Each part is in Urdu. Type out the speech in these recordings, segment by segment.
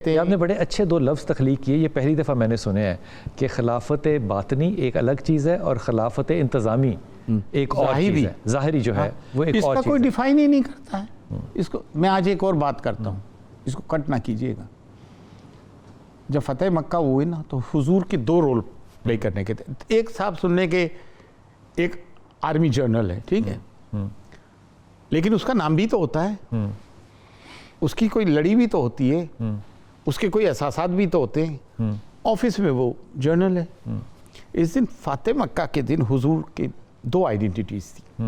آپ نے بڑے اچھے دو لفظ تخلیق کیے، یہ پہلی دفعہ میں نے سنے ہیں کہ خلافت باطنی ایک الگ چیز ہے اور خلافت انتظامی ایک اور چیز ہے، ظاہری جو ہے وہ ایک اور چیز ہے۔ اس کا کوئی ڈیفائن ہی نہیں کرتا ہے اس کو۔ میں آج ایک اور بات کرتا ہوں، اس کو کٹ نہ کیجئے گا۔ جب فتح مکہ ہوئے نا تو حضور کے دو رول پلے کرنے کے تھے۔ ایک صاحب سننے کے ایک آرمی جنرل ہے، ٹھیک ہے، لیکن اس کا نام بھی تو ہوتا ہے، اس کی کوئی لڑی بھی تو ہوتی ہے، اس کے کوئی احساسات بھی تو ہوتے ہیں۔ آفس میں وہ جرنل ہے۔ اس دن فاتح مکہ کے دن حضور کے دو آئیڈینٹیٹیز تھی،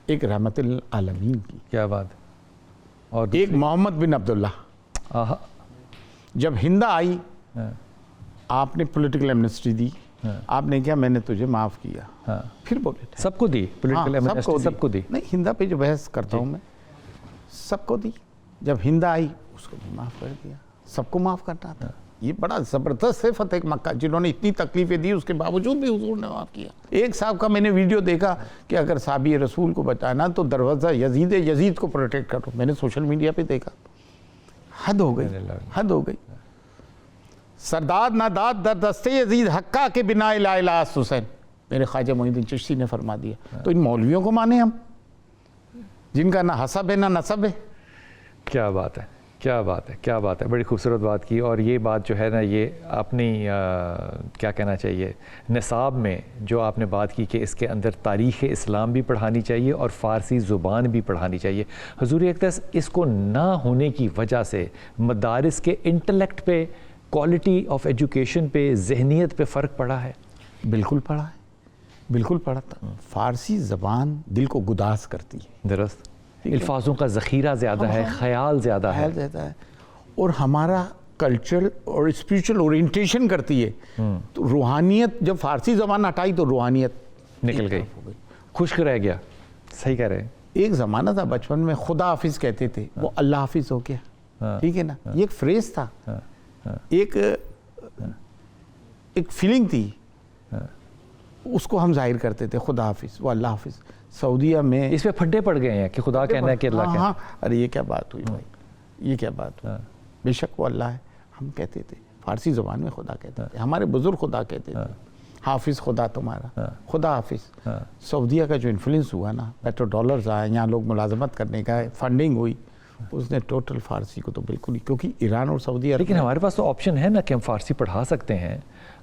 ایک رحمت العالمین کی، کیا بات، اور ایک محمد بن عبداللہ۔ جب ہندہ آئی آپ نے پولیٹیکل ایمنسٹی دی، آپ نے کیا میں نے تجھے معاف کیا، پھر بولے سب کو دی پولیٹیکل ایمنسٹی، سب کو دی، نہیں ہندہ پہ جو بحث کرتا ہوں میں، سب کو دی۔ جب ہندہ آئی اس کو بھی معاف کر دیا، سب کو معاف کرنا تھا۔ یہ بڑا زبردست ہے فتح مکہ، جنہوں نے اتنی تکلیفیں دی اس کے باوجود بھی حضور نے معاف کیا۔ ایک صاحب کا میں نے ویڈیو دیکھا کہ اگر صحابی رسول کو بچانا تو دروازہ یزید کو پروٹیکٹ کرو، میں نے سوشل میڈیا پہ دیکھا۔ حد ہو گئی، حد ہو گئی۔ سرداد ناداد در دستے یزید حقہ کے بنا الہ الہ حسین، میرے خواجہ معین الدین چشتی نے فرما دیا۔ تو ان مولویوں کو مانے ہم، جن کا نہ حسب ہے نہ نسب ہے؟ کیا بات ہے، کیا بات ہے، کیا بات ہے، بڑی خوبصورت بات کی۔ اور یہ بات جو ہے نا، یہ اپنی کیا کہنا چاہیے، نصاب میں جو آپ نے بات کی کہ اس کے اندر تاریخ اسلام بھی پڑھانی چاہیے اور فارسی زبان بھی پڑھانی چاہیے۔ حضور اقدس اس کو نہ ہونے کی وجہ سے مدارس کے انٹلیکٹ پہ، کوالٹی آف ایجوکیشن پہ، ذہنیت پہ فرق پڑا ہے؟ بالکل پڑا ہے، بالکل پڑا تھا۔ فارسی زبان دل کو گداز کرتی ہے، درست، الفاظوں کا ذخیرہ زیادہ ہے، خیال زیادہ ہے، اور ہمارا کلچر اور اسپریچول اورینٹیشن کرتی ہے۔ تو روحانیت جب فارسی زبان ہٹائی تو روحانیت نکل گئی، خشک رہ گیا۔ صحیح کہہ رہے ہیں۔ ایک زمانہ تھا بچپن میں خدا حافظ کہتے تھے، وہ اللہ حافظ ہو گیا، ٹھیک ہے نا۔ یہ ایک فریز تھا، ایک فیلنگ تھی، اس کو ہم ظاہر کرتے تھے، خدا حافظ، وہ اللہ حافظ۔ سعودیہ میں اس پہ پھڈے پڑ گئے ہیں کہ خدا کہنا ہے کہ اللہ کہنا ہے۔ ارے یہ کیا بات ہوئی بھائی، یہ کیا بات ہوئی؟ بے شک وہ اللہ ہے، ہم کہتے تھے فارسی زبان میں خدا کہتے تھے، ہمارے بزرگ خدا کہتے تھے، حافظ خدا تمہارا، خدا حافظ۔ سعودیہ کا جو انفلوئنس ہوا نا، پیٹرو ڈالرز آئے، یہاں لوگ ملازمت کرنے کا فنڈنگ ہوئی، اس نے ٹوٹل فارسی کو تو بالکل ہی، کیونکہ ایران اور سعودی عرب، لیکن ہمارے پاس تو آپشن ہے نا کہ ہم فارسی پڑھا سکتے ہیں،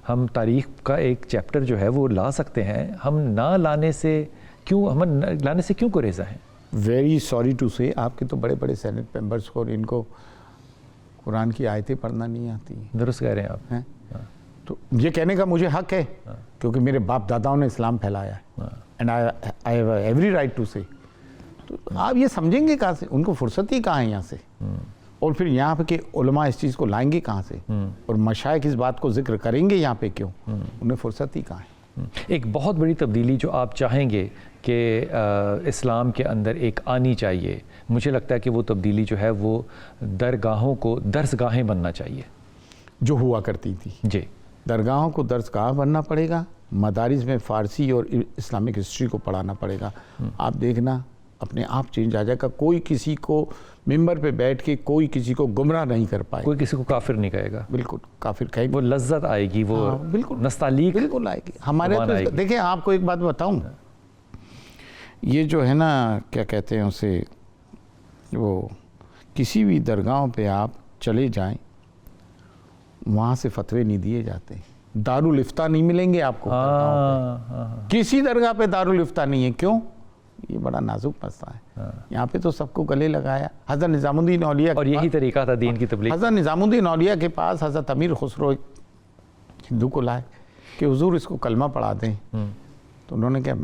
ہم تاریخ کا ایک چیپٹر جو ہے وہ لا سکتے ہیں، ہم نہ لانے سے کیوں، ہم لانے سے کیوں گریزہ ہیں؟ ویری سوری ٹو سے، آپ کے تو بڑے بڑے سینٹ ممبرس کو اور ان کو قرآن کی آیتیں پڑھنا نہیں آتی۔ درست کہہ رہے ہیں آپ۔ تو یہ کہنے کا مجھے حق ہے کیونکہ میرے باپ داداؤں نے اسلام پھیلایا ہے، and I have every right to say. تو آپ یہ سمجھیں گے کہاں سے؟ ان کو فرصت ہی کہاں ہے یہاں سے، اور پھر یہاں پہ کہ علماء اس چیز کو لائیں گے کہاں سے، اور مشائخ اس بات کو ذکر کریں گے یہاں پہ کیوں؟ انہیں فرصت ہی کہاں ہے۔ ایک بہت بڑی تبدیلی جو آپ چاہیں گے کہ اسلام کے اندر ایک آنی چاہیے، مجھے لگتا ہے کہ وہ تبدیلی جو ہے وہ درگاہوں کو درسگاہیں بننا چاہیے، جو ہوا کرتی تھی۔ جی، درگاہوں کو درسگاہ بننا پڑے گا، مدارس میں فارسی اور اسلامک ہسٹری کو پڑھانا پڑے گا۔ آپ دیکھنا اپنے آپ چینج آ جائے گا۔ کوئی کسی کو ممبر پہ بیٹھ کے کوئی کسی کو گمراہ نہیں کر پائے، کوئی کسی کو کافر نہیں کہے گا، بالکل کافر کہیں گے، وہ لذت آئے گی، وہ بالکل نستعلیق بالکل آئے گی ہمارے۔ دیکھیں آپ کو ایک بات بتاؤں، یہ جو ہے نا کیا کہتے ہیں اسے، وہ کسی بھی درگاہوں پہ آپ چلے جائیں وہاں سے فتوے نہیں دیے جاتے، دارالفتہ نہیں ملیں گے آپ کو۔ کسی درگاہ پہ دارالفتہ نہیں ہے، کیوں؟ یہ بڑا نازک مسئلہ ہے۔ یہاں پہ تو سب کو گلے لگایا حضرت نظام الدین اولیاء، اور یہی طریقہ تھا دین کی تبلیغ۔ حضرت نظام الدین اولیاء کے پاس حضرت امیر خسرو ہندو کو لائے کہ حضور اس کو کلمہ پڑھا دیں، تو انہوں نے کہا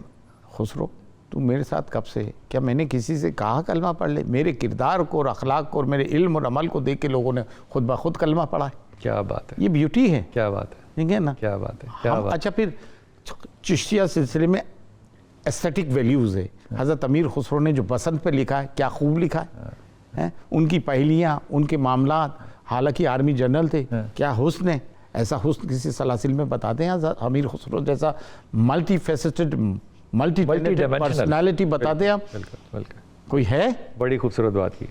خسرو تو میرے ساتھ کب سے، کیا میں نے کسی سے کہا کلمہ پڑھ لے؟ میرے کردار کو اور اخلاق کو اور میرے علم اور عمل کو دیکھ کے لوگوں نے خود بخود کلمہ پڑھا ہے۔ کیا بات ہے، یہ بیوٹی ہے، کیا بات ہے، ٹھیک ہے نا، کیا بات ہے، کیا بات ہے۔ اچھا پھر چشتیہ سلسلے میں ایسٹھیٹک ویلیوز ہے، حضرت امیر خسرو نے جو بسنت پہ لکھا ہے کیا خوب لکھا ہے، ان کی پہلیاں، ان کے معاملات، حالانکہ آرمی جنرل تھے، کیا حسن ہے، ایسا حسن کسی سلاسل میں بتاتے ہیں؟ حضرت امیر خسرو جیسا ملٹی فیسٹڈ ملٹی پرسنالٹی بتاتے ہیں آپ؟ کوئی ہے؟ بڑی خوبصورت بات کی۔